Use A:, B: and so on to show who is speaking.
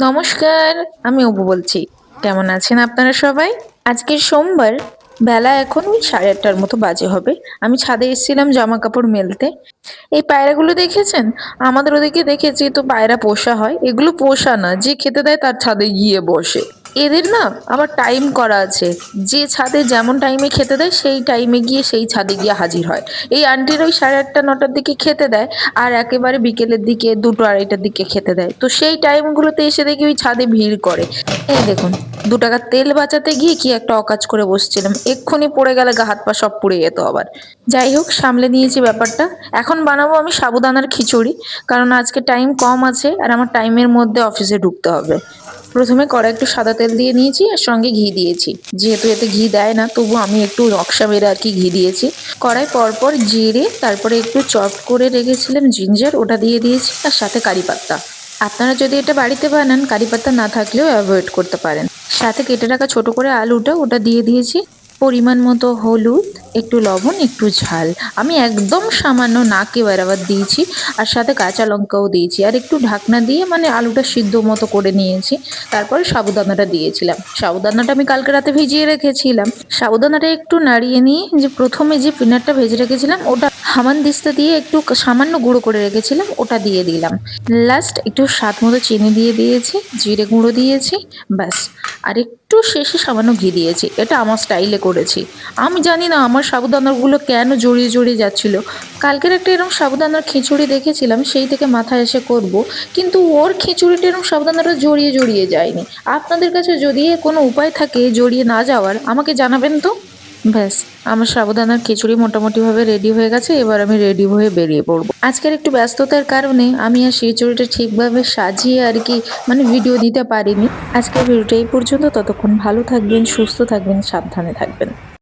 A: নমস্কার, আমি অপু বলছি। কেমন আছেন আপনারা সবাই? আজকে সোমবার, বেলা এখন ওই 8:30টার মতো বাজে হবে। আমি ছাদে এসেছিলাম জামা কাপড় মেলতে। এই পায়রাগুলো দেখেছেন? আমাদের ওদিকে দেখেছি তো পায়রা পোষা হয়। এগুলো পোষা না, যে খেতে দেয় তার ছাদে গিয়ে বসে। এদের না আবার টাইম করা আছে, যে ছাদে যেমন টাইমে খেতে দেয় সেই টাইমে গিয়ে সেই ছাদে গিয়ে হাজির হয়। এই আন্টির ওই 8:30-9টার দিকে খেতে দেয়, আর একেবারে বিকেলের দিকে 2টো-2:30টার দিকে খেতে দেয়। তো সেই টাইমগুলোতে এসে দেখি ওই ছাদে ভিড় করে। এই দেখুন, 2 টাকার তেল বাঁচাতে গিয়ে কি একটা অকাজ করে বসছিলাম, এক্ষুনি পড়ে গেলে গা হাত পা সব পুড়ে যেত আবার। যাই হোক, সামলে নিয়েছি ব্যাপারটা। এখন বানাবো আমি সাবুদানার খিচুড়ি, কারণ আজকে টাইম কম আছে আর আমার টাইমের মধ্যে অফিসে ঢুকতে হবে। প্রথমে কড়াই একটু সাদা তেল দিয়ে নিয়েছি আর সঙ্গে ঘি দিয়েছি। যেহেতু এতে ঘি দেয় না, তবু আমি একটু নকশা মেরে আর কি ঘি দিয়েছি। কড়াই পরপর জিরে, তারপরে একটু চপ করে রেখেছিলাম জিঞ্জার, ওটা দিয়ে দিয়েছি, আর সাথে কারি পাত্তা। আপনারা যদি এটা বাড়িতে বানান, কারি পাত্তা না থাকলেও অ্যাভয়েড করতে পারেন। সাথে কেটে রাখা ছোট করে ওটা দিয়ে দিয়েছি। পরিমাণ মতো হলুদ, একটু লবণ, একটু ঝাল। আমি একদম সামান্য নাকে বরাবর দিয়েছি, আর সাথে কাঁচা লঙ্কাও দিয়েছি, আর একটু ঢাকনা দিয়ে মানে আলুটা সিদ্ধ মতো করে নিয়েছি। তারপরে সাবুদানাটা দিয়েছিলাম। সাবুদানাটা আমি কালকে রাতে ভিজিয়ে রেখেছিলাম। সাবুদানাটা একটু নাড়িয়ে নিয়ে যে প্রথমে যে পিনাটটা ভেজে রেখেছিলাম ওটা হামানদিস্তা দিয়ে একটু সামান্য গুঁড়ো করে রেখেছিলাম, ওটা দিয়ে দিলাম। লাস্ট একটু স্বাদ মতো চিনি দিয়ে দিয়েছি, জিরে গুঁড়ো দিয়েছি, ব্যাস। আর একটু শেষে সামান্য ঘি দিয়েছি। এটা আমার স্টাইলে করেছি। আমি জানি না আমার সাবুদানাগুলো কেন জড়িয়ে জড়িয়ে যাচ্ছিল। কালকের একটা এরকম সাবুদানার খিচুড়ি দেখেছিলাম, সেই থেকে মাথায় এসে করব, কিন্তু ওর খিচুড়িটা এরকম সাবুদানাটা জড়িয়ে জড়িয়ে যায়নি। আপনাদের কাছে যদি কোনো উপায় থাকে জড়িয়ে না যাওয়ার, আমাকে জানাবেন তো। ব্যাস, আমার সাবুদানার খিচুড়ি মোটামুটিভাবে রেডি হয়ে গেছে। এবার আমি রেডি হয়ে বেরিয়ে পড়বো। আজকের একটু ব্যস্ততার কারণে আমি আর খিচুড়িটা ঠিকভাবে সাজিয়ে আর কি মানে ভিডিও দিতে পারিনি। আজকের ভিডিওটা এই পর্যন্ত। ততক্ষণ ভালো থাকবেন, সুস্থ থাকবেন, সাবধানে থাকবেন।